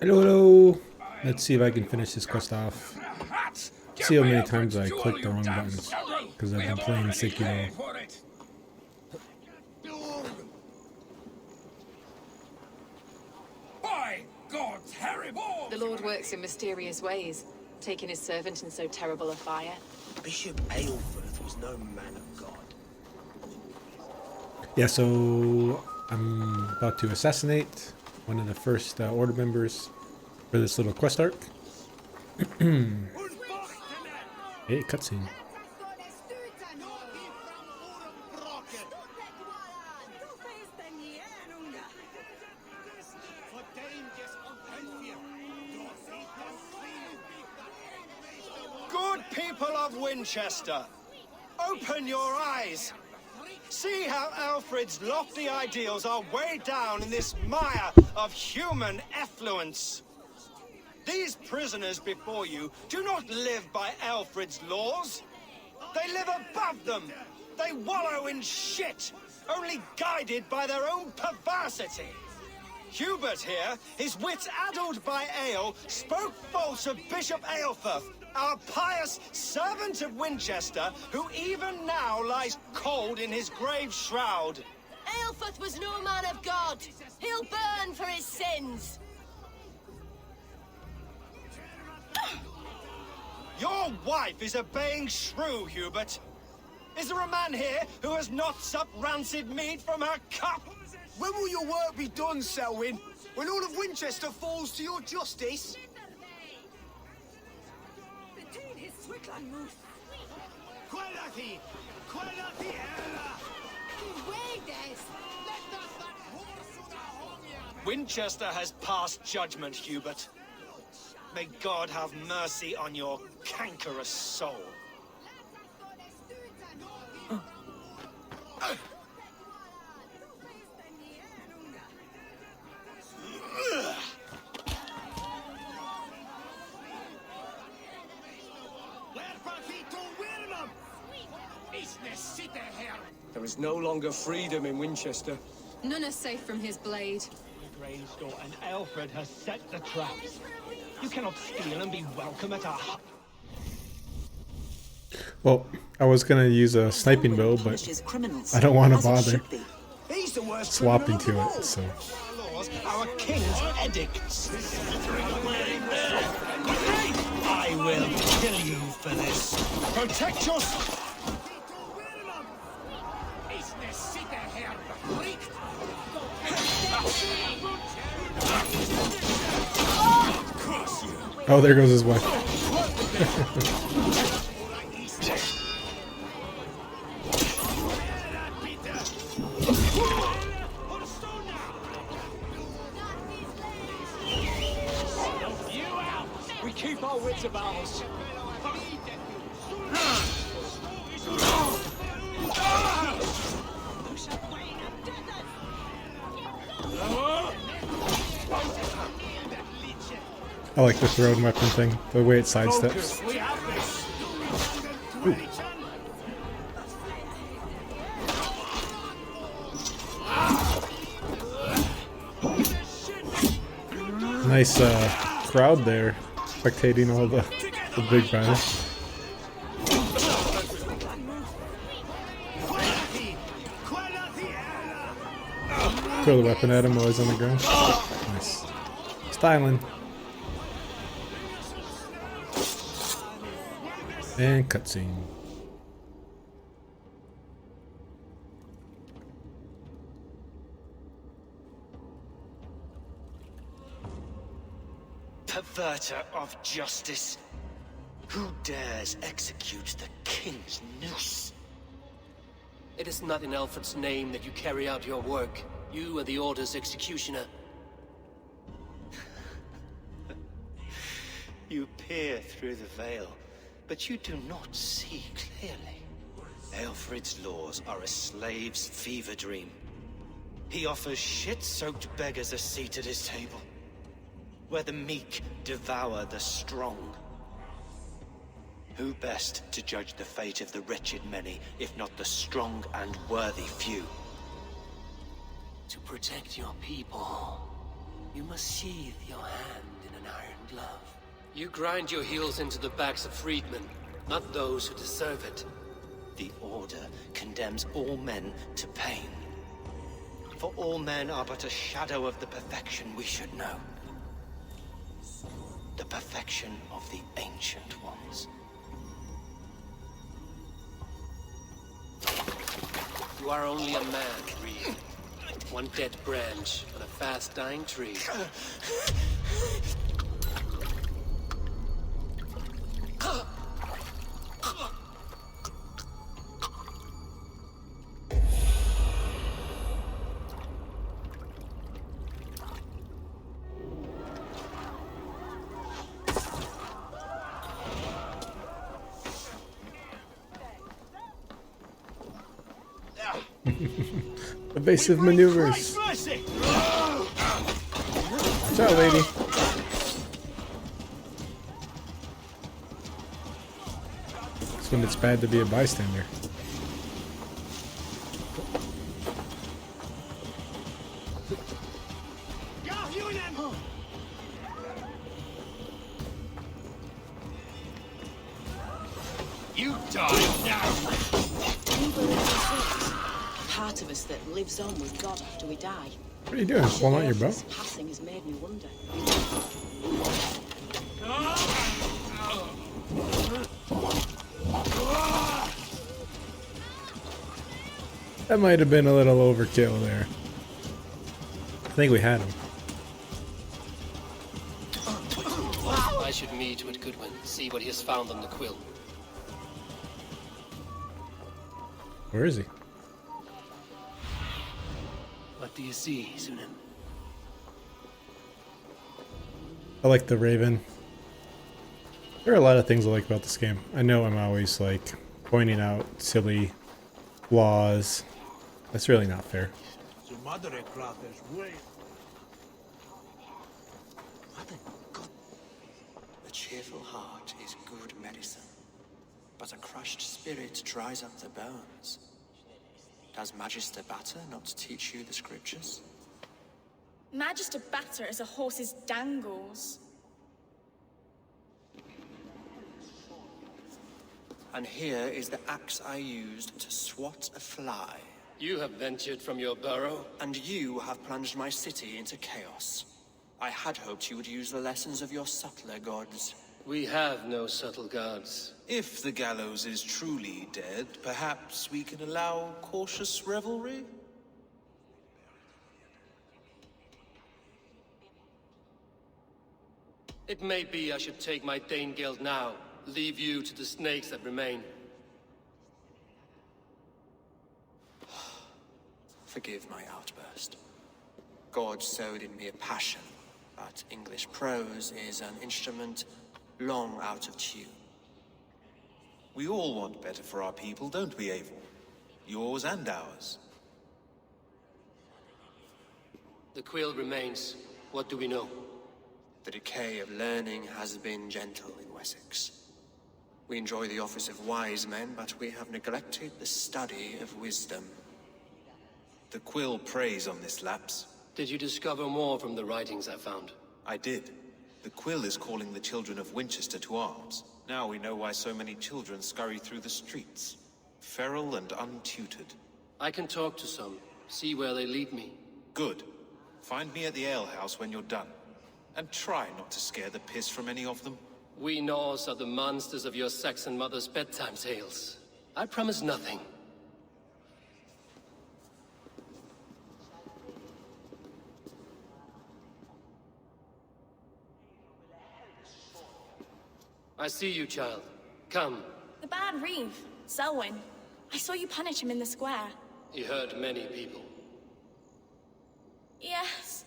Hello, hello. Let's see if I can finish this quest off. See how many times I clicked the wrong buttons because I've been playing Sekiro. By God, terrible! The Lord works in mysterious ways, taking his servant in so terrible a fire. Bishop Aelfrith was no man of God. Yeah, so I'm about to assassinate one of the first Order members for this little quest arc. Hey, cutscene. Good people of Winchester, open your eyes. See how Alfred's lofty ideals are weighed down in this mire of human effluence. These prisoners before you do not live by Alfred's laws. They live above them. They wallow in shit, only guided by their own perversity. Hubert here, his wits addled by ale, spoke false of Bishop Aelfrith, our pious servant of Winchester, who even now lies cold in his grave shroud. Aelfrith was no man of God. He'll burn for his sins. Your wife is obeying shrew, Hubert. Is there a man here who has not supped rancid meat from her cup? When will your work be done, Selwyn? When all of Winchester falls to your justice? Winchester has passed judgment, Hubert. May God have mercy on your cankerous soul. There is no longer freedom in Winchester. None are safe from his blade. Greystone and Alfred has set the traps. You cannot steal and be welcome at our hut. Well, I was gonna use a sniping bow, but I don't want to bother He's the worst swapping criminal of to all. it. So Laws, our king's edicts. I will kill you for this. Protect yourself. oh, there goes his wife. We keep our wits about us. I like the thrown weapon thing, the way it sidesteps. We have this. Nice crowd there, spectating all the big battle. Throw the weapon at him while he's on the ground. Nice. Styling. And cutscene. Perverter of justice. Who dares execute the king's noose? It is not in Alfred's name that you carry out your work. You are the Order's executioner. You peer through the veil, but you do not see clearly. Alfred's laws are a slave's fever dream. He offers shit-soaked beggars a seat at his table, where the meek devour the strong. Who best to judge the fate of the wretched many, if not the strong and worthy few? To protect your people, you must sheathe your hand. iron love. You grind your heels into the backs of freedmen, not those who deserve it. The Order condemns all men to pain. For all men are but a shadow of the perfection we should know. The perfection of the Ancient Ones. You are only a man, Reed. One dead branch on a fast-dying tree. Evasive maneuvers. Watch out, lady. That's when it's bad to be a bystander. You die now! You believe in souls? Part of us that lives on with God after we die. What are you doing? Pulling out your bow? This passing has made me wonder. That might have been a little overkill there. I think we had him. I should meet with Goodwin, see what he has found on the quill. Where is he? What do you see, Sunan? I like the Raven. There are a lot of things I like about this game. I know I'm always like pointing out silly flaws. That's really not fair. A cheerful heart is good medicine, but a crushed spirit dries up the bones. Does Magister Batter not teach you the scriptures? Magister Batter is a horse's dangles. And here is the axe I used to swat a fly. You have ventured from your burrow. And you have plunged my city into chaos. I had hoped you would use the lessons of your subtler gods. We have no subtle gods. If the gallows is truly dead, perhaps we can allow cautious revelry? It may be I should take my Dane guild now, leave you to the snakes that remain. Forgive my outburst. God sowed in me a passion, but English prose is an instrument long out of tune. We all want better for our people, don't we, Abel? Yours and ours. The quill remains. What do we know? The decay of learning has been gentle in Wessex. We enjoy the office of wise men, but we have neglected the study of wisdom. The quill preys on this lapse. Did you discover more from the writings I found? I did. The quill is calling the children of Winchester to arms. Now we know why so many children scurry through the streets, feral and untutored. I can talk to some, see where they lead me. Good. Find me at the alehouse when you're done. And try not to scare the piss from any of them. We Norse are the monsters of your Saxon mother's bedtime tales. I promise nothing. I see you, child. Come. The bad Reeve, Selwyn. I saw you punish him in the square. He hurt many people. Yes.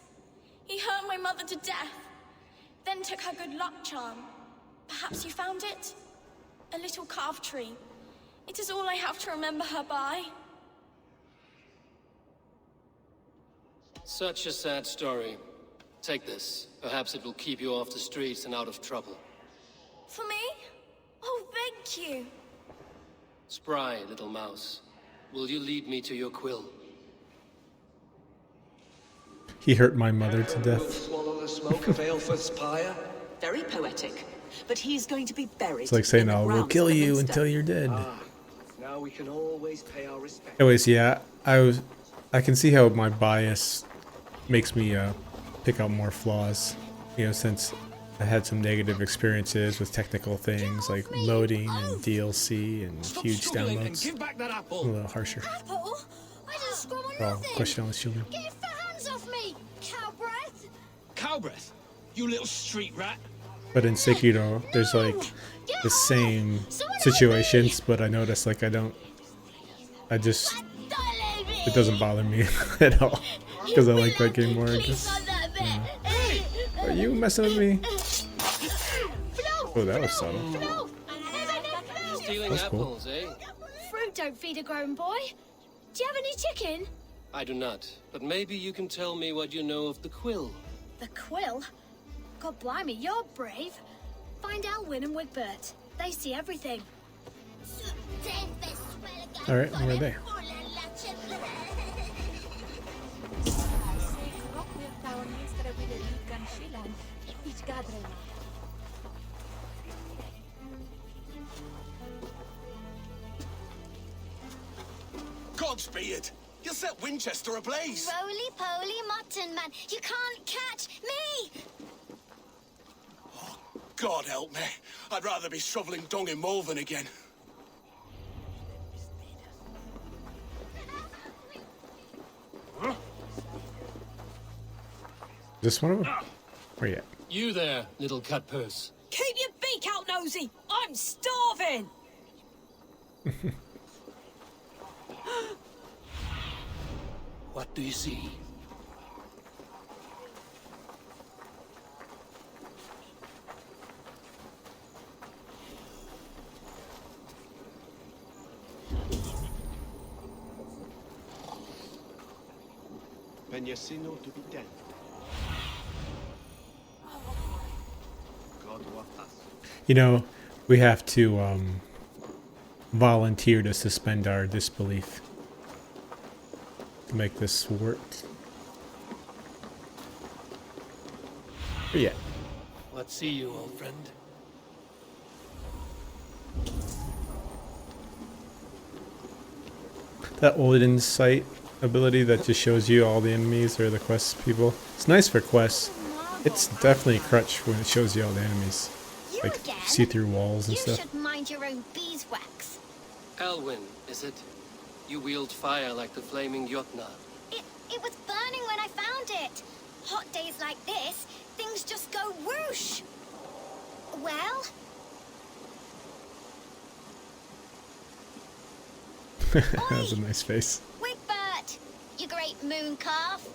He hurt my mother to death. Then took her good luck charm. Perhaps you found it? A little carved tree. It is all I have to remember her by. Such a sad story. Take this. Perhaps it will keep you off the streets and out of trouble. For me? Oh, thank you. Spry, little mouse. Will you lead me to your quill? He hurt my mother to Will death. swallow the smoke of Aelfred's pyre. Very poetic. But he's going to be buried. It's like saying, in the "Oh, we'll grounds kill of the you Minster. until you're dead." Now we can always pay our respects. Anyways, yeah, I can see how my bias makes me pick out more flaws. You know, since I had some negative experiences with technical things like loading and DLC and huge downloads. Give back that A apple. little harsher. Apple? I didn't scrum on Oh, nothing. question on the children. Get your hands off me, cow breath. Cow breath. You little street rat. But in Sekiro, there's like the same situations, but I notice like it doesn't bother me at all because I like that game more. I guess. Are you messing with me? Oh, that was subtle. Stealing That's cool. apples, eh? Fruit don't feed a grown boy. Do you have any chicken? I do not. But maybe you can tell me what you know of the quill. The quill? God blimey, you're brave. Find Elwyn and Wigbert. They see everything. All right, where are they? Godspeed! You'll set Winchester ablaze! Roly-poly mutton man, you can't catch me! God help me. I'd rather be shoveling dung in Malvern again. This one of them? Where you at? You there, little cut purse. Keep your beak out, nosy! I'm starving! What do you see? Penyasino to be dead. God with us. You know, we have to volunteer to suspend our disbelief to make this work. Where you at? What see you, old friend? That old insight ability that just shows you all the enemies or the quest people. It's nice for quests. It's definitely a crutch when it shows you all the enemies. Like see through walls and stuff. You should mind your own beeswax. Elwyn, is it? You wield fire like the flaming Jotnar. It was burning when I found it. Hot days like this, things just go whoosh. Well, That was a nice face. Wigbert, you great moon calf.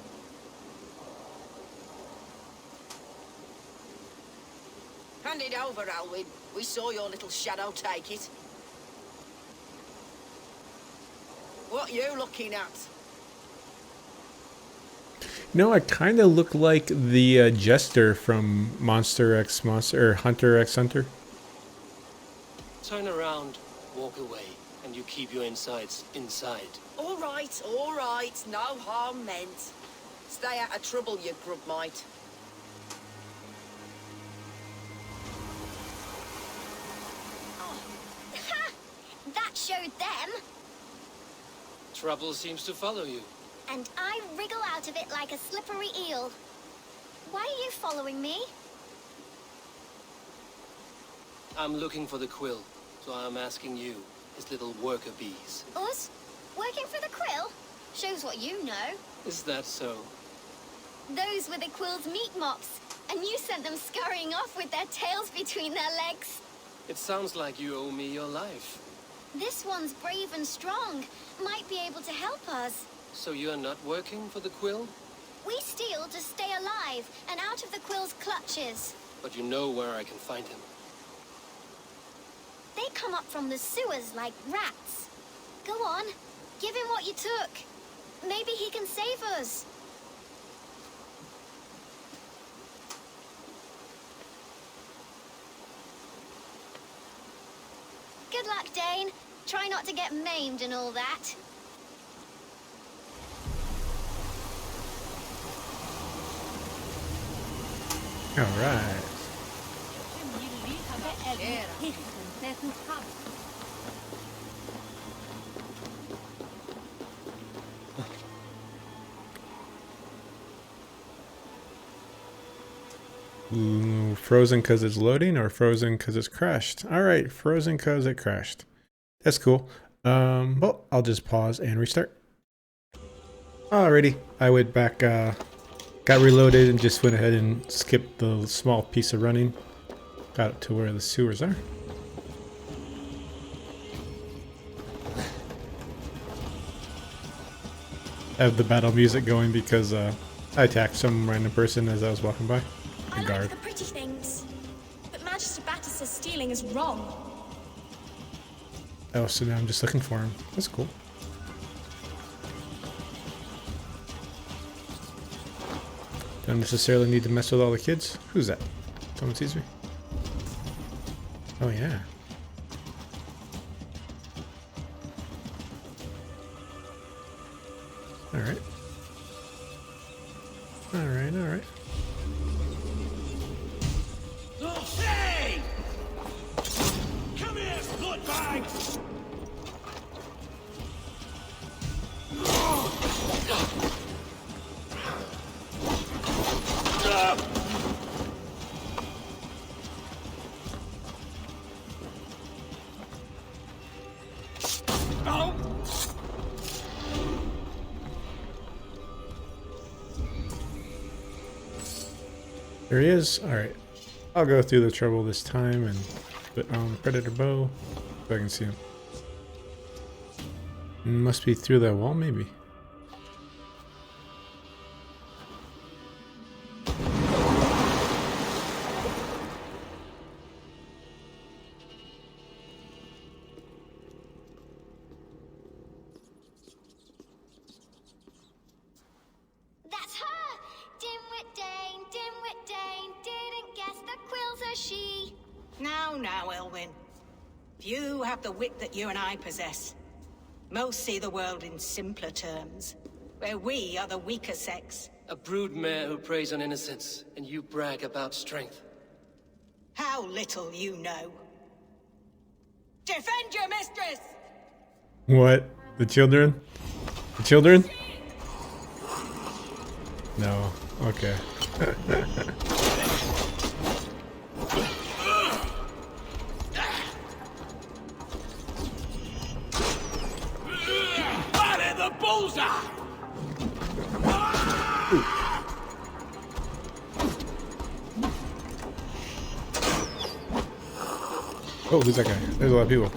Hand it over, Alwyn. We saw your little shadow take it. What you looking at? No, I kind of look like the Jester from Monster X Monster or Hunter X Hunter. Turn around, walk away, and you keep your insides inside. All right, no harm meant. Stay out of trouble, you grub mite. Ha! That showed them. Trouble seems to follow you. And I wriggle out of it like a slippery eel. Why are you following me? I'm looking for the quill, so I'm asking you, his little worker bees. Us? Working for the quill? Shows what you know. Is that so? Those were the quill's meat mops, and you sent them scurrying off with their tails between their legs. It sounds like you owe me your life. This one's brave and strong. Might be able to help us. So you're not working for the quill? We steal to stay alive and out of the quill's clutches. But you know where I can find him. They come up from the sewers like rats. Go on, give him what you took. Maybe he can save us. Good luck, Dane. Try not to get maimed and all that. All right. Frozen because it's loading or frozen because it's crashed? All right, frozen because it crashed. That's cool. Well, I'll just pause and restart. Alrighty, I went back, got reloaded and just went ahead and skipped the small piece of running. Got to where the sewers are. I have the battle music going because I attacked some random person as I was walking by. I like the pretty things, but Magister Batter says stealing is wrong. Oh, so now I'm just looking for him. That's cool. Don't necessarily need to mess with all the kids. Who's that? Someone sees me? Oh, yeah. Alright. Alright, alright. Hey! Come here, slutbag! There he is. Alright. I'll go through the trouble this time and put on the predator bow so I can see him. Must be through that wall, maybe. That's her! Dimwit Dane, didn't guess the quill's a she. Now, Elwyn. Few have the wit that you and I possess. Most see the world in simpler terms, where we are the weaker sex. A broodmare who preys on innocence, and you brag about strength. How little you know. Defend your mistress! What? The children? The children? No. Okay. Fire the bullseye! Oh, who's that guy? There's a lot of people.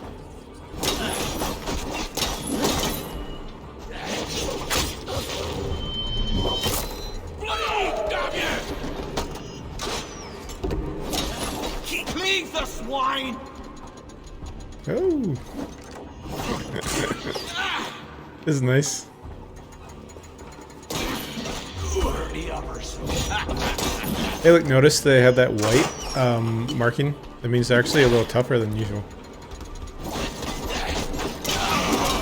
Cleave the swine! Oh. This is nice. Hey, look, notice they have that white marking. That means they're actually a little tougher than usual.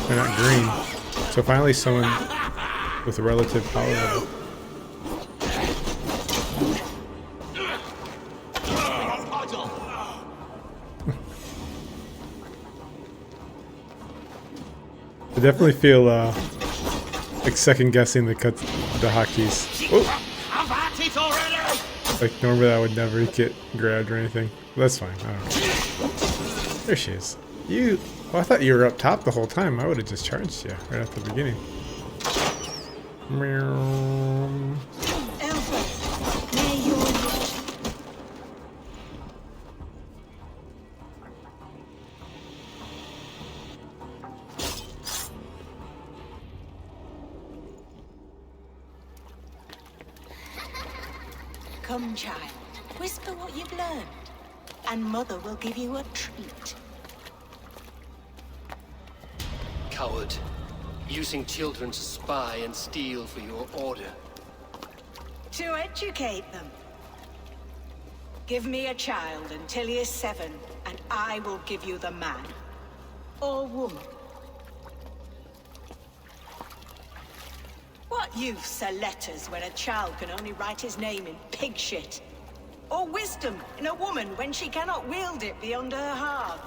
They're not green. So finally someone with a relative power level. I definitely feel like second guessing the hotkeys. Oh. Like normally I would never get grabbed or anything. That's fine. I don't care. There she is. You. Oh, I thought you were up top the whole time. I would have just charged you right at the beginning. Meow. Come, child. Whisper what you've learned, and Mother will give you a treat. Coward. Using children to spy and steal for your order. To educate them. Give me a child until he is 7, and I will give you the man. Or woman. What use are letters when a child can only write his name in pig shit? Or wisdom in a woman when she cannot wield it beyond her heart?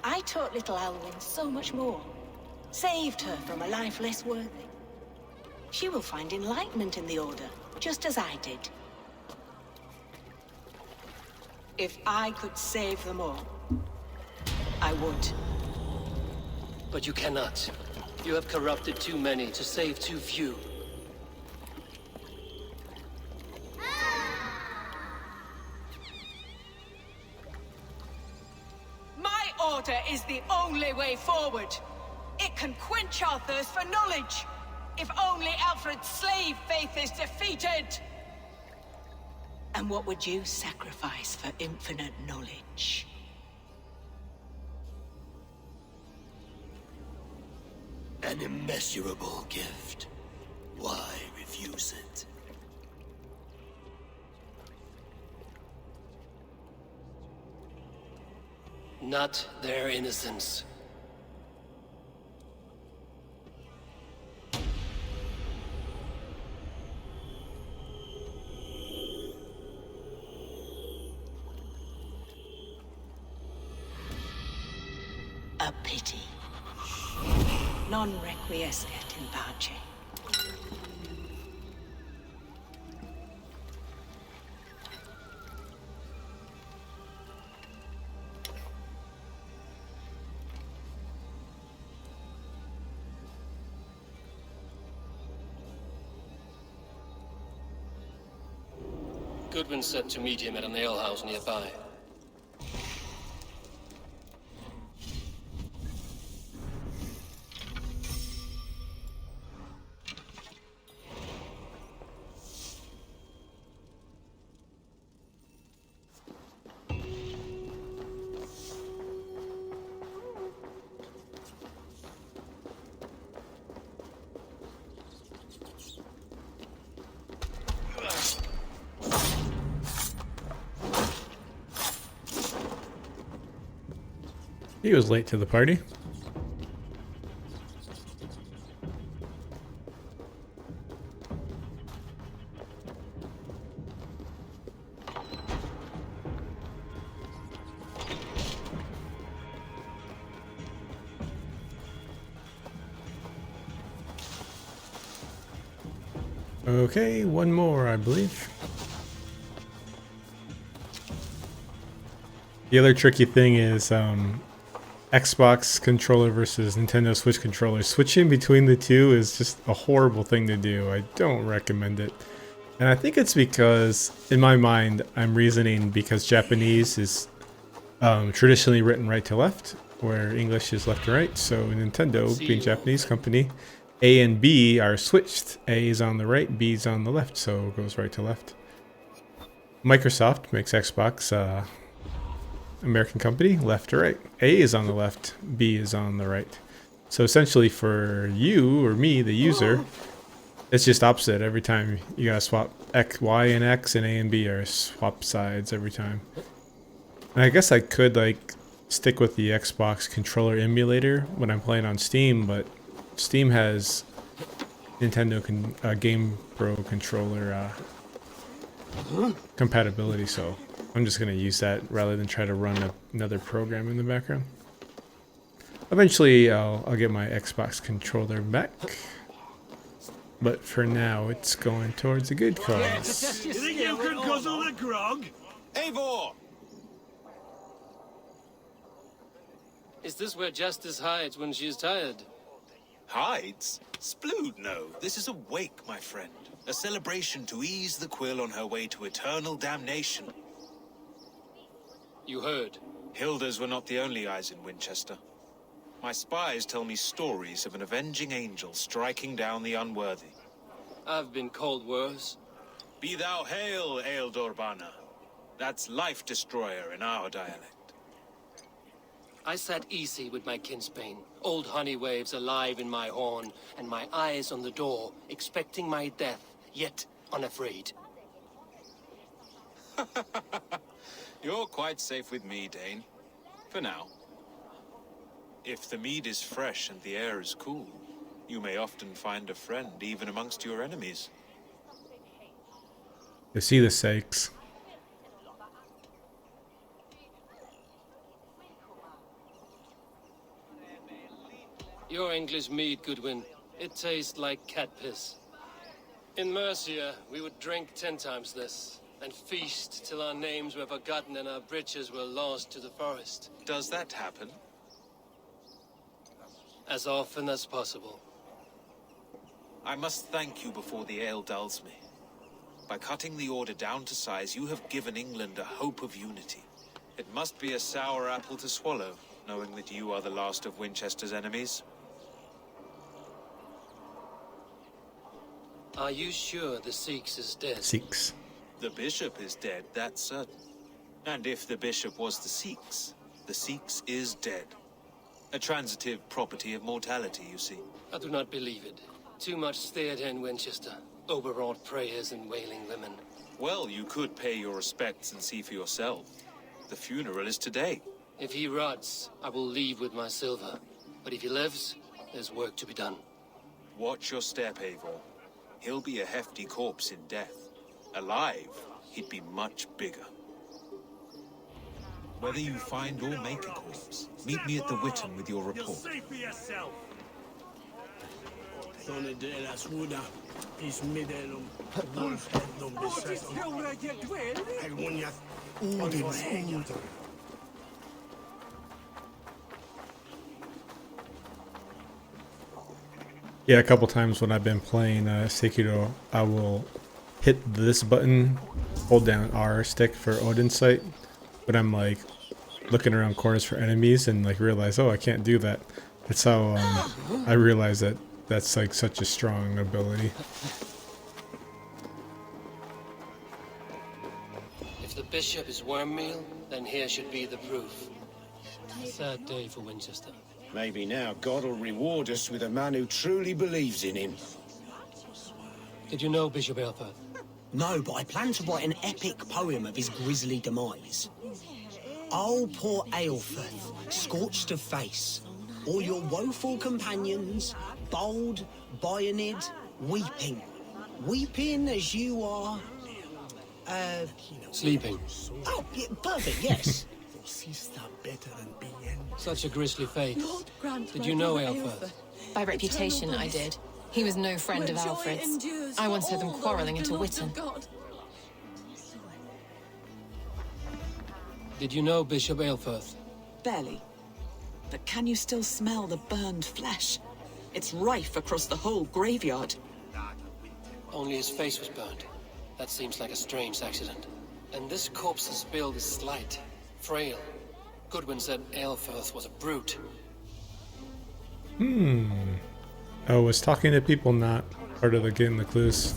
I taught little Alwyn so much more. Saved her from a life less worthy. She will find enlightenment in the Order, just as I did. If I could save them all, I would. But you cannot. You have corrupted too many to save too few. My Order is the only way forward. It can quench our thirst for knowledge. If only Alfred's slave faith is defeated! And what would you sacrifice for infinite knowledge? An immeasurable gift. Why refuse it? Not their innocence. A pity. Non requiescat in pace. Goodwin said to meet him at an alehouse nearby. He was late to the party. Okay, one more, I believe. The other tricky thing is Xbox controller versus Nintendo Switch controller. Switching between the two is just a horrible thing to do. I don't recommend it. And I think it's because, in my mind, I'm reasoning because Japanese is traditionally written right to left, where English is left to right. So Nintendo, being a Japanese company, A and B are switched. A is on the right, B is on the left, so it goes right to left. Microsoft makes Xbox American company, left to right. A is on the left, B is on the right. So essentially for you or me, the user, it's just opposite every time. You gotta swap X, Y, and X, and A and B are swap sides every time. And I guess I could like stick with the Xbox controller emulator when I'm playing on Steam, but Steam has Nintendo Game Pro controller compatibility, so I'm just going to use that rather than try to run another program in the background. Eventually, I'll get my Xbox controller back. But for now, it's going towards a good cause. You think you can guzzle the grog? Eivor! Is this where Justice hides when she is tired? Hides? Splood, no. This is a wake, my friend. A celebration to ease the Quill on her way to eternal damnation. You heard. Hilda's were not the only eyes in Winchester. My spies tell me stories of an avenging angel striking down the unworthy. I've been called worse. Be thou hail, Ealdor Bana. That's Life Destroyer in our dialect. I sat easy with my kinsbane, old honey waves alive in my horn, and my eyes on the door, expecting my death, yet unafraid. You're quite safe with me, Dane. For now. If the mead is fresh and the air is cool, You may often find a friend even amongst your enemies. You see the sakes. Your English mead, Goodwin. It tastes like cat piss. In Mercia, we would drink 10 times this, and feast till our names were forgotten and our britches were lost to the forest. Does that happen? As often as possible. I must thank you before the ale dulls me. By cutting the order down to size, you have given England a hope of unity. It must be a sour apple to swallow, knowing that you are the last of Winchester's enemies. Are you sure the Sikhs is dead? Sikhs. The bishop is dead, that's certain. And if the bishop was the Sikhs is dead. A transitive property of mortality, you see. I do not believe it. Too much theatre in Winchester. Overwrought prayers and wailing women. Well, you could pay your respects and see for yourself. The funeral is today. If he rots, I will leave with my silver. But if he lives, there's work to be done. Watch your step, Eivor. He'll be a hefty corpse in death. Alive, he'd be much bigger. Whether you find or make a corpse, meet me at the Witten with your report. You'll see for yourself. Yeah, a couple times when I've been playing Sekiro, I will hit this button, hold down R stick for Odin's Sight, but I'm like looking around corners for enemies and like realize, oh, I can't do that. That's how I realize that that's like such a strong ability. If the bishop is worm meal, then here should be the proof. A sad day for Winchester. Maybe now God will reward us with a man who truly believes in him. Did you know Bishop Aelfirth? No, but I plan to write an epic poem of his grisly demise. Oh, poor Aelfirth, scorched of face, all your woeful companions, bold, bayoneted, weeping. Weeping as you are... Sleeping. Oh, yeah, perfect, yes. Such a grisly fate. Did you know Aelfirth? By reputation, I did. He was no friend of Alfred's. I once heard them quarreling into Witten. Did you know Bishop Aelfirth? Barely. But can you still smell the burned flesh? It's rife across the whole graveyard. Only his face was burned. That seems like a strange accident. And this corpse's build is slight, frail. Goodwin said Aelfirth was a brute. Oh, was talking to people not part of the getting the clues?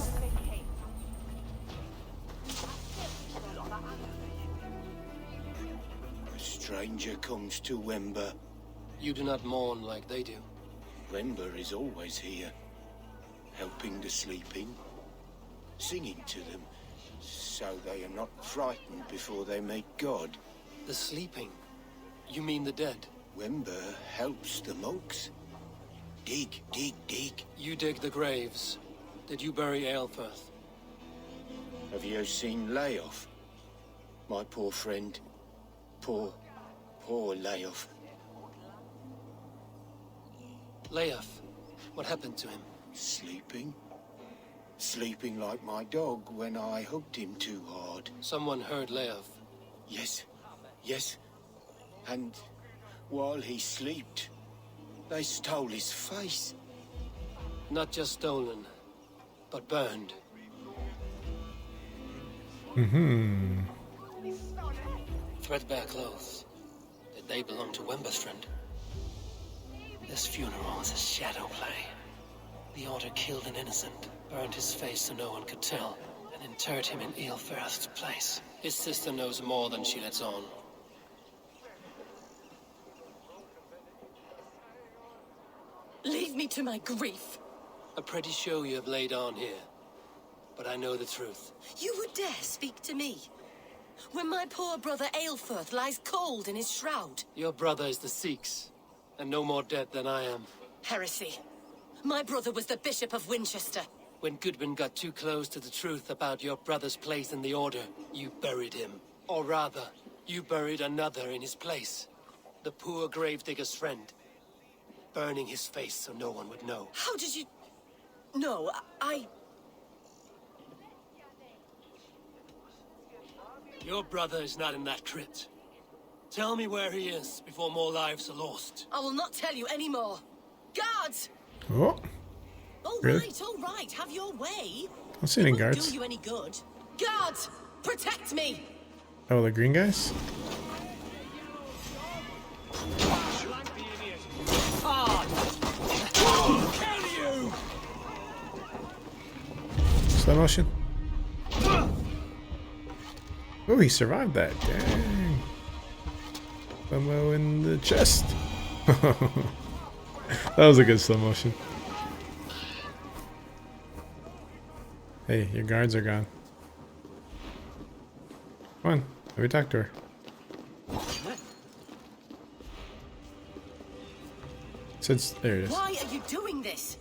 A stranger comes to Wember. You do not mourn like they do. Wember is always here, helping the sleeping, singing to them, so they are not frightened before they meet God. The sleeping? You mean the dead? Wember helps the monks. Dig, dig, dig. You dig the graves. Did you bury Aelfirth? Have you seen Leof? My poor friend. Poor Leof. Leof? What happened to him? Sleeping. Sleeping like my dog when I hugged him too hard. Someone heard Leof. Yes. And while he slept, they stole his face. Not just stolen, but burned. Threadbare clothes. Did they belong to Wember's friend? This funeral was a shadow play. The Order killed an innocent, burned his face so no one could tell, and interred him in Aelfirth's place. His sister knows more than she lets on. Leave me to my grief. A pretty show you have laid on here. But I know the truth. You would dare speak to me? When my poor brother Aelfirth lies cold in his shroud. Your brother is the Sikhs, and no more dead than I am. Heresy. My brother was the Bishop of Winchester. When Goodwin got too close to the truth about your brother's place in the Order, you buried him. Or rather, you buried another in his place. The poor gravedigger's friend. Burning his face so no one would know. How did you... No, Your brother is not in that crypt. Tell me where he is before more lives are lost. I will not tell you any more. Guards! Oh. All Really? right, all right. Have your way. I don't see any It won't guards. do you any good. Guards! Protect me! Oh, the green guys? Slow motion. Oh, he survived that. Dang. Slow-mo in the chest. That was a good slow motion. Hey, your guards are gone. Come on, let me talk to her. Since there it is. Why are you doing this?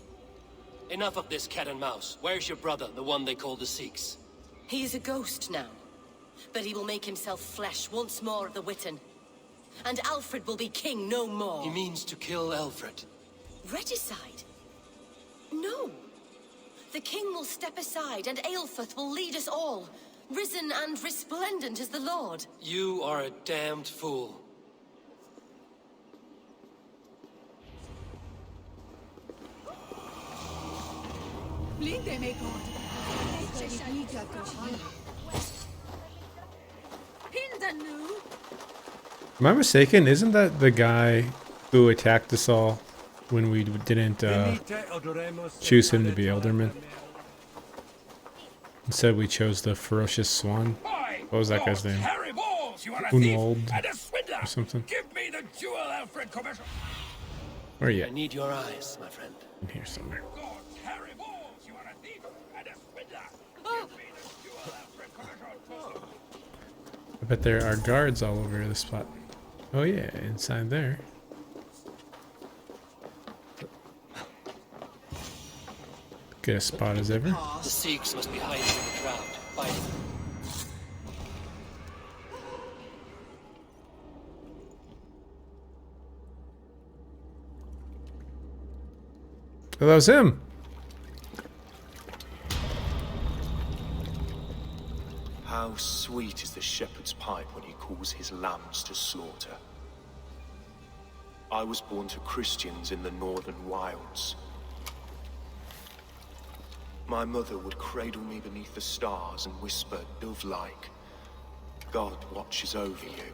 Enough of this cat and mouse. Where's your brother, the one they call the Sikhs? He is a ghost now. But he will make himself flesh once more at the Witten. And Alfred will be king no more. He means to kill Alfred. Regicide? No. The king will step aside and Aelfrith will lead us all. Risen and resplendent as the Lord. You are a damned fool. Am I mistaken? Isn't that the guy who attacked us all when we didn't choose him to be Elderman? Instead, we chose the ferocious swan. What was that guy's name? Unwald or something. Give me the jewel, Alfred Commission. Where are you I at? need your eyes, my friend. In here somewhere. Harry Balls, you are a thief and a swindler. Give me the jewel, Alfred Commission. I bet there are guards all over the spot. Oh yeah, inside there. Good a spot as ever. The Sikhs must be hiding in the crowd, fighting. Oh, that was him. How sweet is the shepherd's pipe when he calls his lambs to slaughter. I was born to Christians in the northern wilds. My mother would cradle me beneath the stars and whisper, dove-like, God watches over you.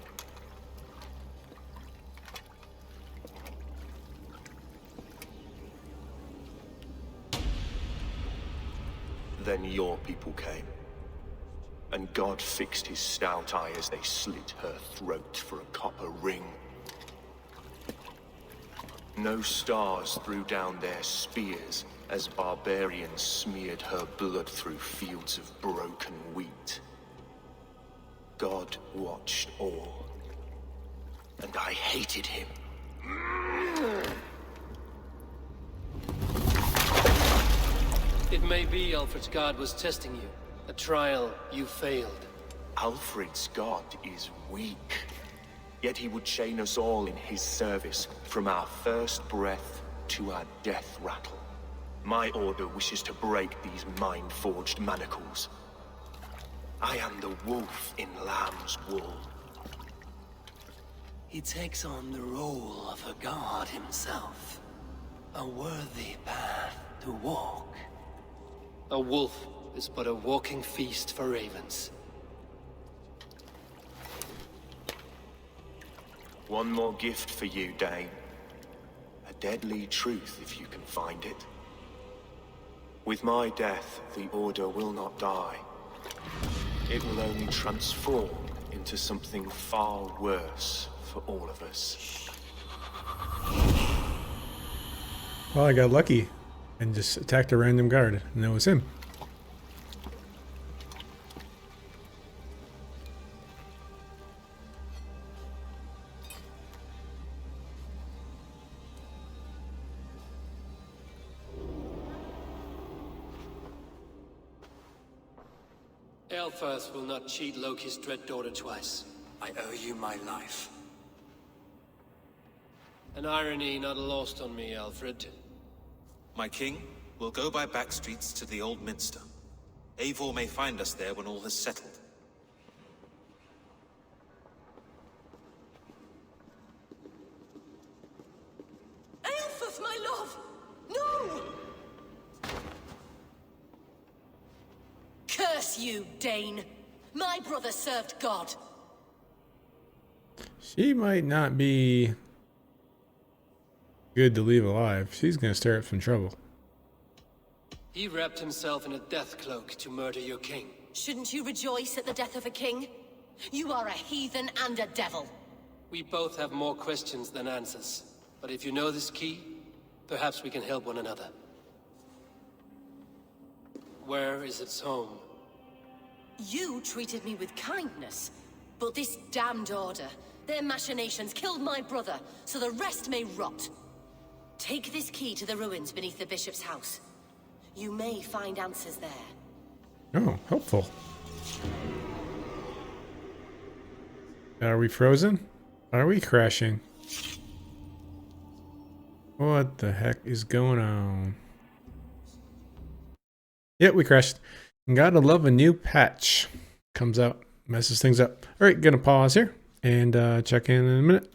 Then your people came, and God fixed his stout eye as they slit her throat for a copper ring. No stars threw down their spears as barbarians smeared her blood through fields of broken wheat. God watched all, and I hated him. It may be Alfred's god was testing you. A trial you failed. Alfred's god is weak. Yet he would chain us all in his service, from our first breath to our death rattle. My order wishes to break these mind-forged manacles. I am the wolf in lamb's wool. He takes on the role of a god himself. A worthy path to walk. A wolf is but a walking feast for ravens. One more gift for you, Dane. A deadly truth, if you can find it. With my death, the Order will not die. It will only transform into something far worse for all of us. Well, I got lucky and just attacked a random guard, and it was him. Aelfirth will not cheat Loki's dread daughter twice. I owe you my life. An irony not lost on me, Alfred. My king, we'll go by back streets to the Old Minster. Eivor may find us there when all has settled. Aelfirth, my love! No! Curse you, Dane! My brother served God. She might not be good to leave alive. She's gonna stir up some trouble. He wrapped himself in a death cloak to murder your king. Shouldn't you rejoice at the death of a king? You are a heathen and a devil. We both have more questions than answers. But if you know this key, perhaps we can help one another. Where is its home? You treated me with kindness, but this damned order, their machinations killed my brother, so the rest may rot. Take this key to the ruins beneath the bishop's house. You may find answers there. Oh, helpful. Are we frozen? Are we crashing? What the heck is going on? Yep, we crashed. Gotta love a new patch. Comes out, messes things up. Alright, gonna pause here and check in a minute.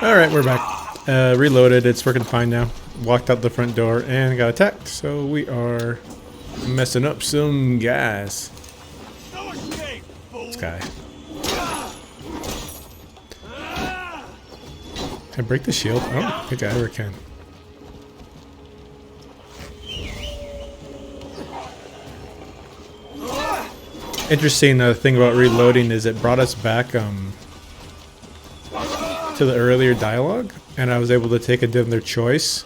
Alright, we're back. Reloaded, it's working fine now. Walked out the front door and got attacked, so we are messing up some guys. This guy. Can I break the shield? Oh, I think I ever can. Interesting thing about reloading is it brought us back to the earlier dialogue, and I was able to take a different choice,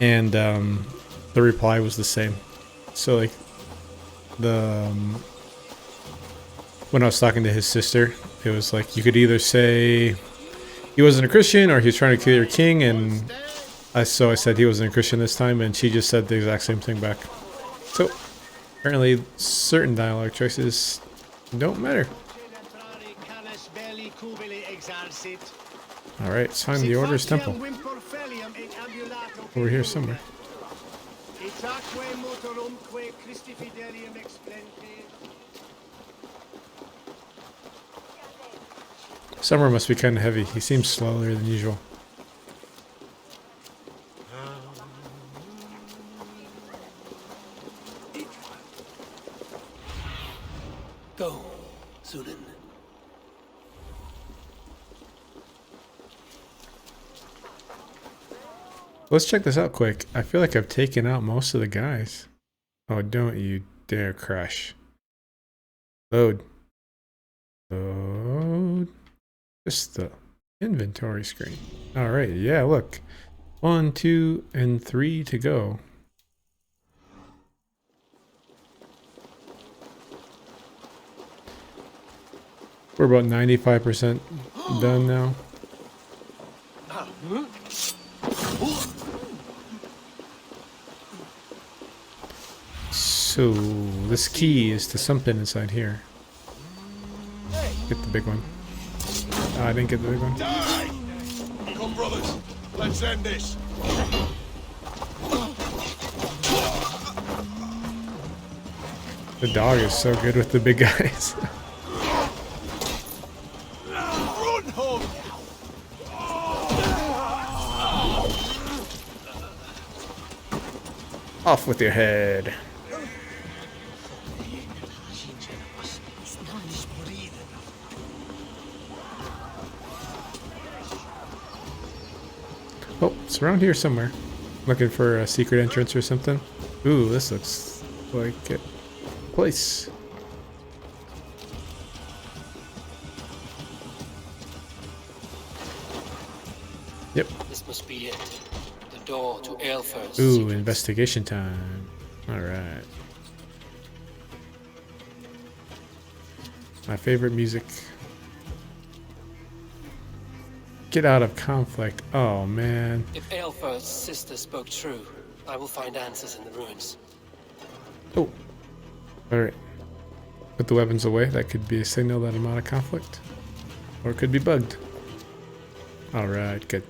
and the reply was the same. So like when I was talking to his sister, it was like you could either say he wasn't a Christian or he was trying to kill your king, and so I said he wasn't a Christian this time, and she just said the exact same thing back. So apparently certain dialogue choices don't matter. Alright, it's time the Order's Temple. Over here somewhere. Summer must be kind of heavy. He seems slower than usual. Go, Zulin. Let's check this out quick. I feel like I've taken out most of the guys. Oh, don't you dare crash. Load. Load. Just the inventory screen. Alright, yeah, look. 1, 2, and 3 to go. We're about 95% done now. So, this key is to something inside here. Get the big one. Oh, I didn't get the big one. Die! Come, brothers, let's end this. The dog is so good with the big guys. Run home! Off with your head. Oh, it's around here somewhere. Looking for a secret entrance or something. Ooh, this looks like a place. Yep. This must be it. The door to Aelfirth's Ooh, secrets. investigation time. Alright. My favorite music. Get out of conflict. Oh, man. If Aelfirth's sister spoke true, I will find answers in the ruins. Oh. Alright. put the weapons away. That could be a signal that I'm out of conflict. Or it could be bugged. Alright, good.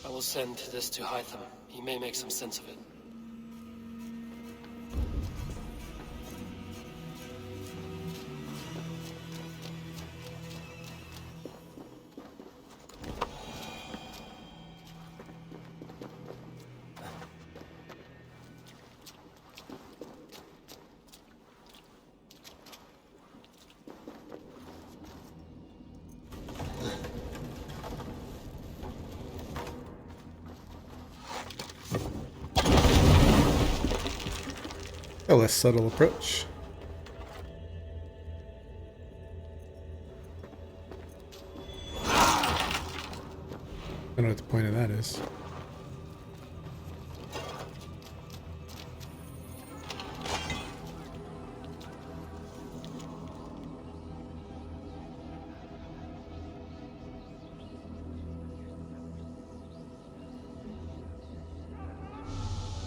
I will send this to Hytham. He may make some sense of it. A less subtle approach. I don't know what the point of that is.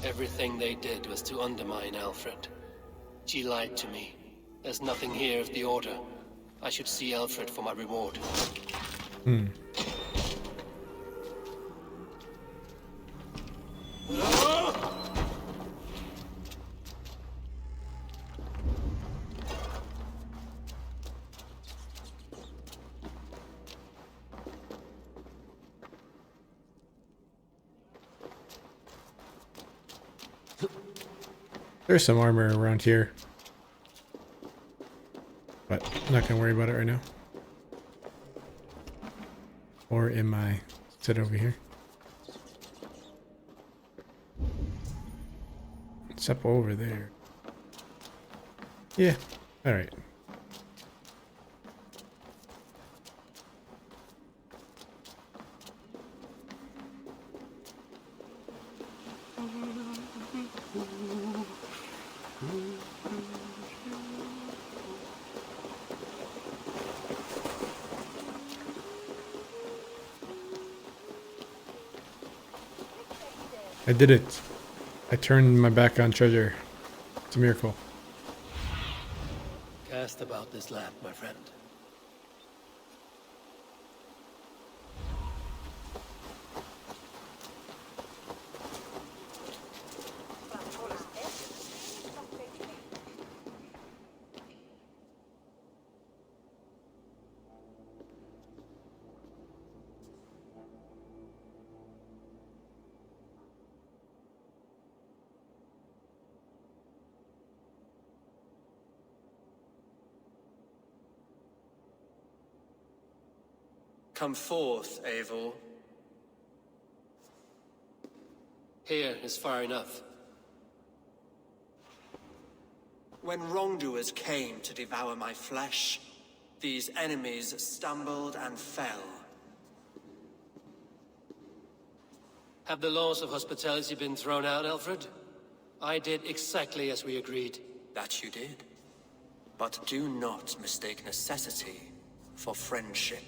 Everything they did was to undermine Alfred. She lied to me. There's nothing here of the Order. I should see Alfred for my reward. Hmm. There's some armor around here, but I'm not gonna worry about it right now. Or am I? Sit over here. It's up over there. Yeah. All right. I did it. I turned my back on treasure. It's a miracle. Cast about this lamp, my friend. Come forth, Eivor. Here is far enough. When wrongdoers came to devour my flesh, these enemies stumbled and fell. Have the laws of hospitality been thrown out, Alfred? I did exactly as we agreed. That you did. But do not mistake necessity for friendship.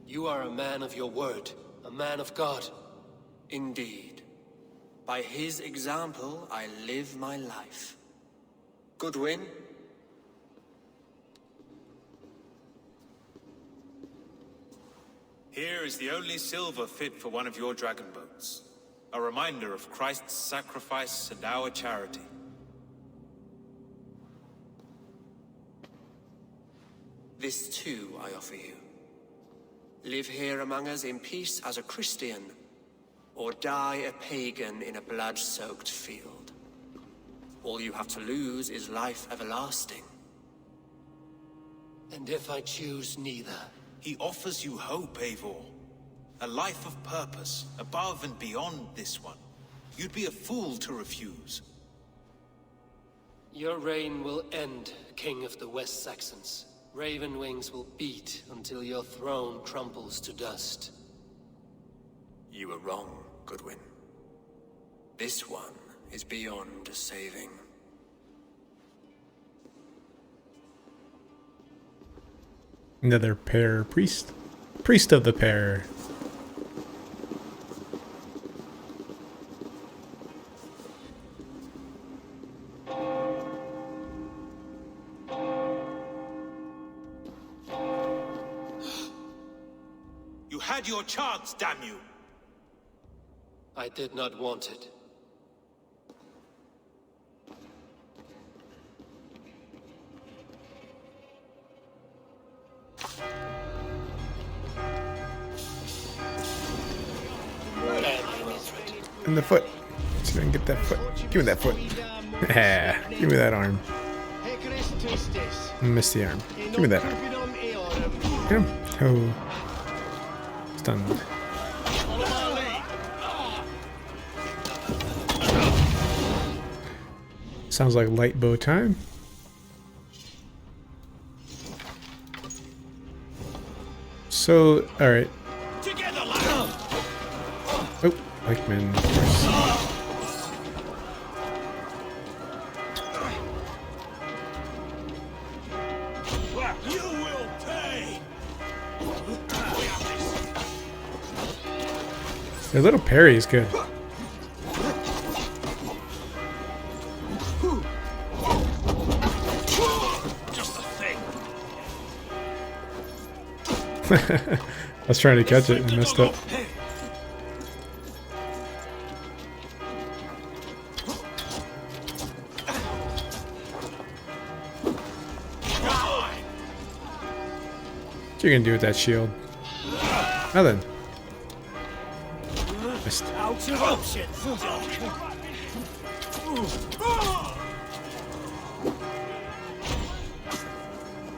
You are a man of your word, a man of God. Indeed. By his example, I live my life. Goodwin? Here is the only silver fit for one of your dragon boats. A reminder of Christ's sacrifice and our charity. This too I offer you. Live here among us in peace as a Christian, or die a pagan in a blood-soaked field. All you have to lose is life everlasting. And if I choose neither? He offers you hope, Eivor. A life of purpose, above and beyond this one. You'd be a fool to refuse. Your reign will end, King of the West Saxons. Raven wings will beat until your throne crumbles to dust. You were wrong, Goodwin. This one is beyond saving. Another pair priest. Priest of the pair. You had your chance, damn you! I did not want it. In the foot. See if I can get that foot. Give me that foot. Give me that arm. Miss the arm. Give me that arm. Get him. Oh. Stunned. Sounds like light bow time. So, alright. Oh, Eichmann. You will pay. Their little parry is good. Just a thing. I was trying to catch it and messed up. What you gonna do with that shield? Nothing. Missed. Out of options.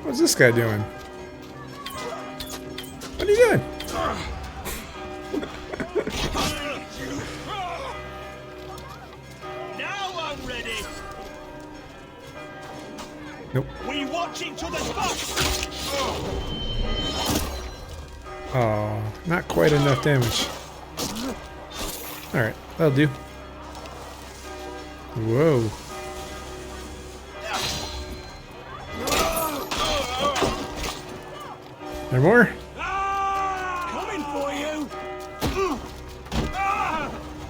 What's this guy doing? What are you doing? Now I'm ready. Nope. We watching to the spot. Oh, not quite enough damage. Alright, that'll do. Whoa. There more? Coming for you.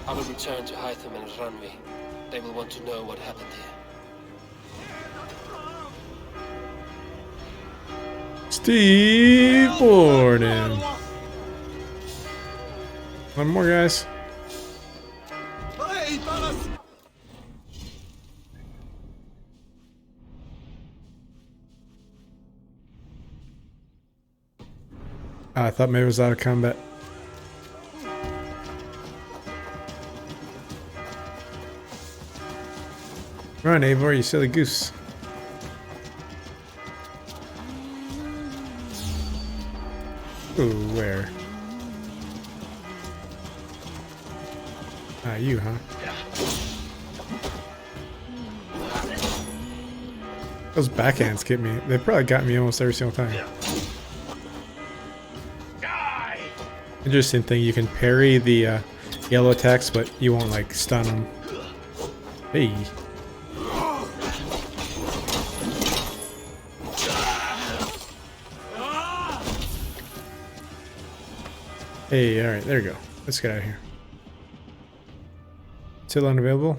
I will return to Hytham and Ranvi. They will want to know what happened here. Steve Borden. One more, guys. I thought maybe it was out of combat. Come on, Eivor, you silly goose. Ooh, where? Ah, you, huh? Those backhands get me. They probably got me almost every single time. Interesting thing, you can parry the yellow attacks, but you won't like stun them. Hey. Hey, alright, there we go. Let's get out of here. Still unavailable.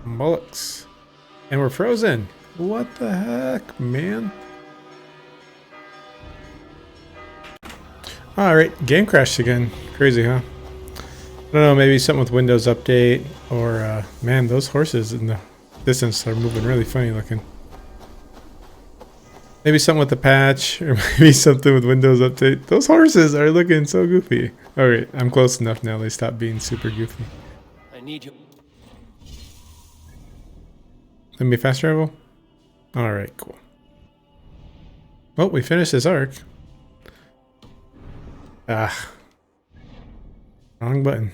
Mullocks. And we're frozen. What the heck, man? Alright, game crashed again. Crazy, huh? I don't know, maybe something with Windows Update or, man, those horses in the distance are moving really funny looking. Maybe something with the patch, or maybe something with Windows Update. Those horses are looking so goofy. Alright, I'm close enough now. They stopped being super goofy. I need you. Let me fast travel? Alright, cool. Well, we finished this arc. Ah. Wrong button.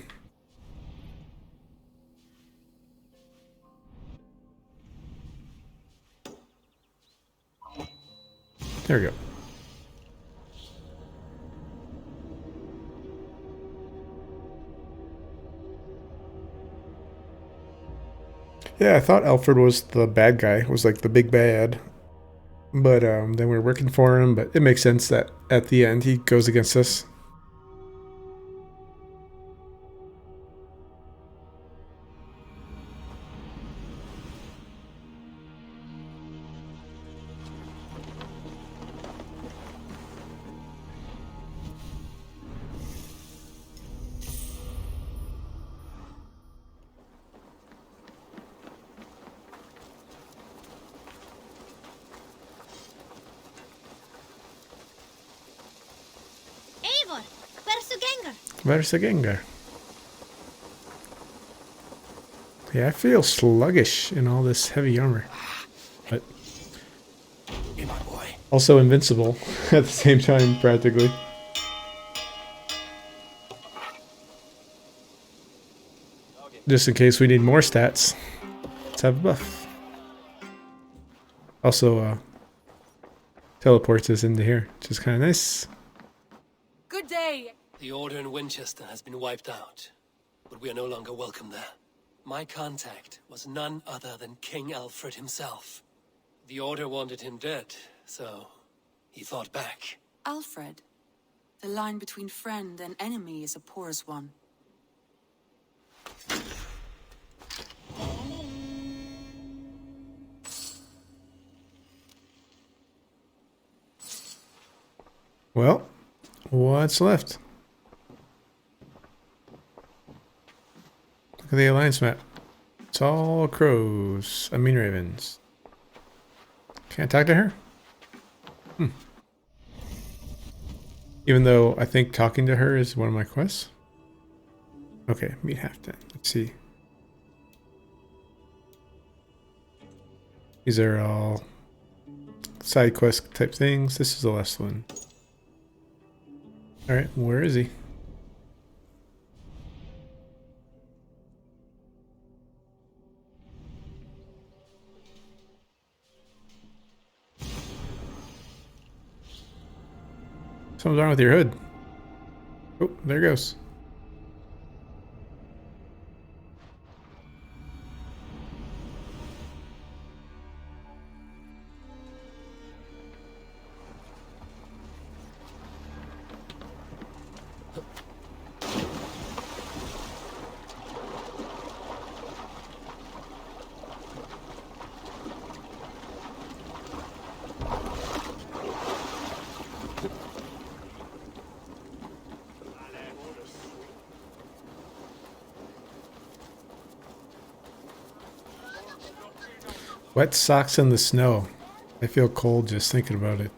There we go. Yeah, I thought Alfred was the bad guy, was like the big bad. But then we were working for him, but it makes sense that at the end he goes against us. Eivor, where's the Gengar? Where's the Gengar? Yeah, I feel sluggish in all this heavy armor. But also invincible at the same time, practically. Just in case we need more stats, let's have a buff. Also, teleports us into here, which is kind of nice. Good day. The Order in Winchester has been wiped out, but we are no longer welcome there. My contact was none other than King Alfred himself. The Order wanted him dead, so he fought back. Alfred, the line between friend and enemy is a porous one. Well, what's left? Look at the alliance map. It's all crows. I mean ravens. Can't talk to her? Even though I think talking to her is one of my quests. Okay, meet Halfdan. Let's see. These are all side quest type things. This is the last one. Alright, where is he? Something's wrong with your hood. Oh, there it goes. Wet socks in the snow. I feel cold just thinking about it.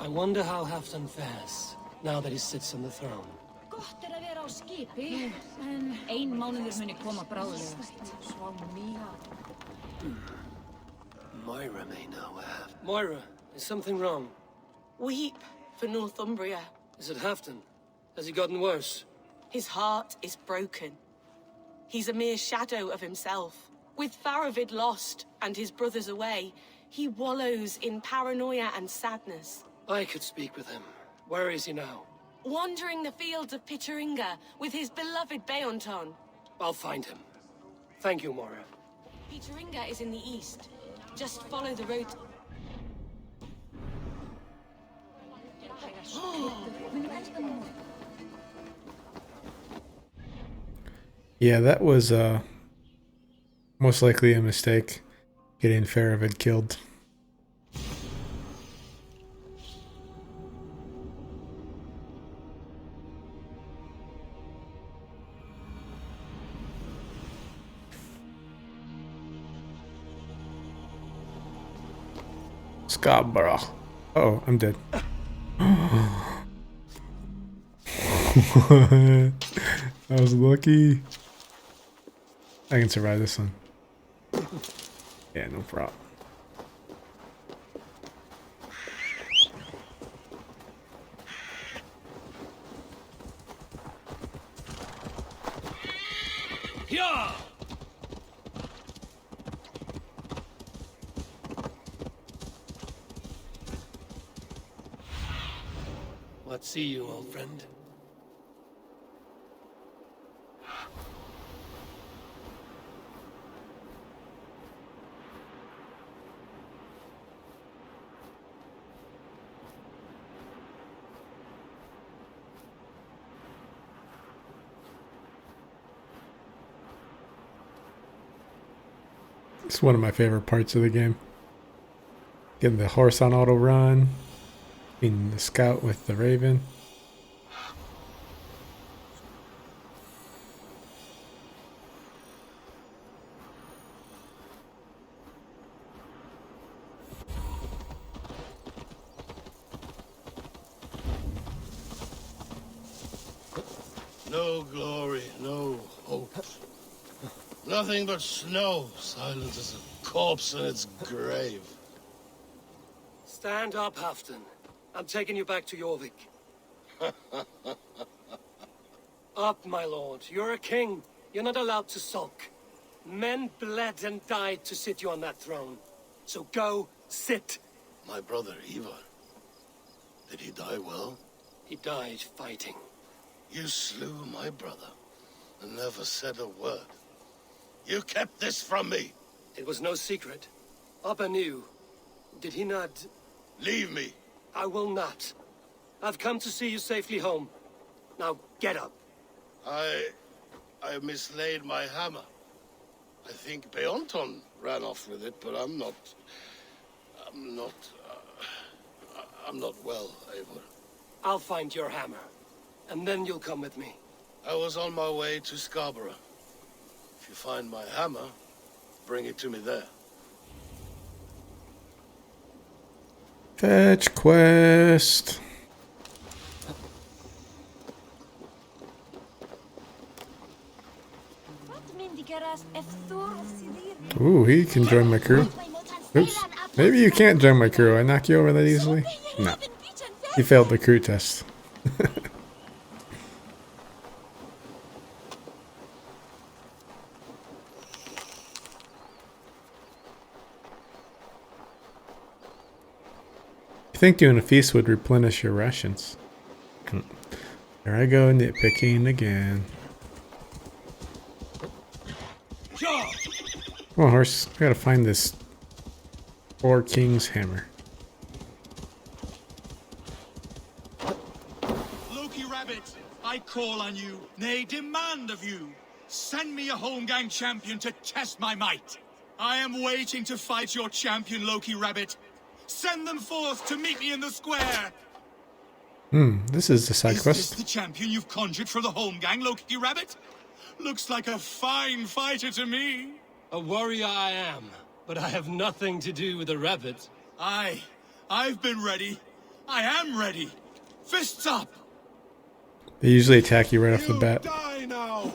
I wonder how Halfdan fares, now that he sits on the throne. Gott að vera á skipi, en ein mánuður muni koma bráðlega. Svá mía. Moira may know where Halfdan... Moira, is something wrong? Weep for Northumbria. Is it Halfdan? Has he gotten worse? His heart is broken. He's a mere shadow of himself. With Faravid lost and his brothers away, he wallows in paranoia and sadness. I could speak with him. Where is he now? Wandering the fields of Pittaringa with his beloved Beonton. I'll find him. Thank you, Moira. Pittaringa is in the east. Just follow the road. Yeah, that was most likely a mistake, getting Faravid killed. Scarborough. Oh, I'm dead. I was lucky. I can survive this one. Yeah, no problem. Yeah! What see you, old friend? It's one of my favorite parts of the game. Getting the horse on auto run, being the scout with the raven. No glory, no hope. Nothing but snow, silent as a corpse in its grave. Stand up, Halfton. I'm taking you back to Jorvik. Up, my lord. You're a king. You're not allowed to sulk. Men bled and died to sit you on that throne. So go, sit. My brother, Ivar. Did he die well? He died fighting. You slew my brother and never said a word. You kept this from me. It was no secret. Abba knew. Did he not... Leave me. I will not. I've come to see you safely home. Now get up. I mislaid my hammer. I think Beonton ran off with it, but I'm not well, Eivor. I'll find your hammer, and then you'll come with me. I was on my way to Scarborough. If you find my hammer, bring it to me there. Fetch quest. Ooh, he can join my crew. Oops. Maybe you can't join my crew. I knock you over that easily? No. He failed the crew test. You think doing a feast would replenish your rations? There I go, nitpicking again. Come on, horse. I gotta find this Four Kings hammer. Loki Rabbit, I call on you, nay, demand of you. Send me a Holmgang champion to test my might. I am waiting to fight your champion, Loki Rabbit. Send them forth to meet me in the square. This is the side Is quest. this the champion you've conjured for the Holmgang, Loki Rabbit? Looks like a fine fighter to me. A warrior I am, but I have nothing to do with the rabbit. I've been ready. I am ready. Fists up. They usually attack you right off the bat. Die now.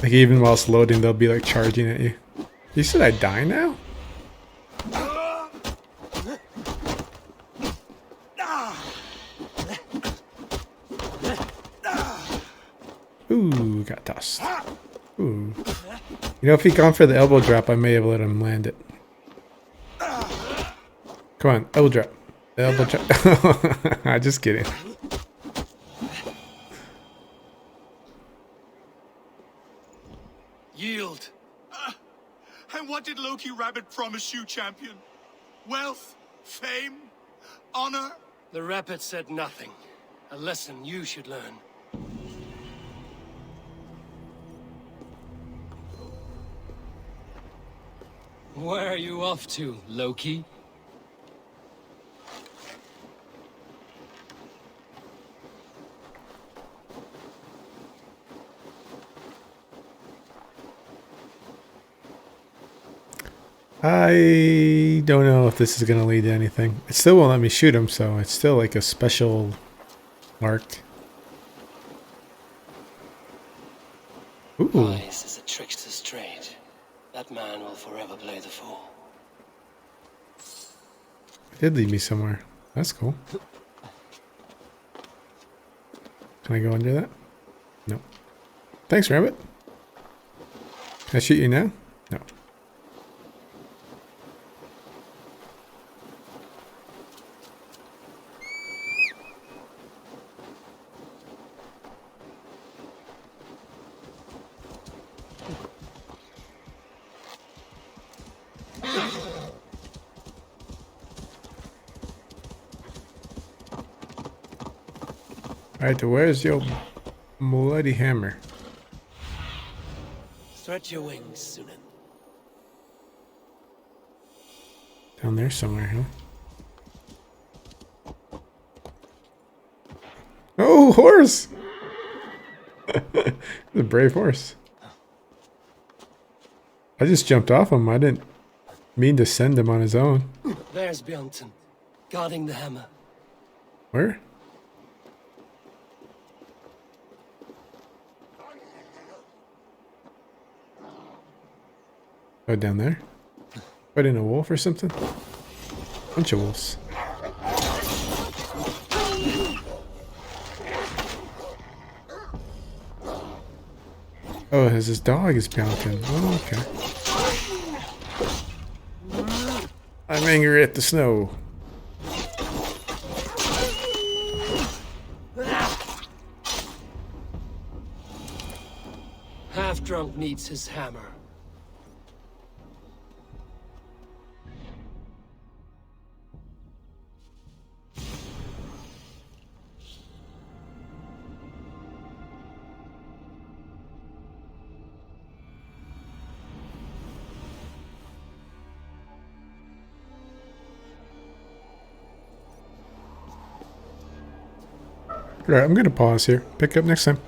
Like even whilst loading, they'll be like charging at you. You said I die now? Ooh, got tossed. Ooh. You know, if he'd gone for the elbow drop, I may have let him land it. Come on, elbow drop. Elbow drop. Just kidding. Yield. And what did Loki Rabbit promise you, champion? Wealth? Fame? Honor? The rabbit said nothing. A lesson you should learn. Where are you off to, Loki? I don't know if this is going to lead to anything. It still won't let me shoot him, so it's still like a special mark. Ooh. Wise is a trickster's trade. That man will forever play the fool. It did lead me somewhere. That's cool. Can I go under that? No. Thanks, Rabbit. Can I shoot you now? No. Alright, where's your bloody hammer? Stretch your wings, Sunan. Down there somewhere, huh? Oh, horse! The brave horse. I just jumped off him. I didn't mean to send him on his own. There's Bjornton, guarding the hammer. Where? Oh, down there? Put in a wolf or something? Bunch of wolves. Oh, his dog is bouncing. Oh, okay. I'm angry at the snow. Half-drunk needs his hammer. Alright, I'm going to pause here. Pick up next time.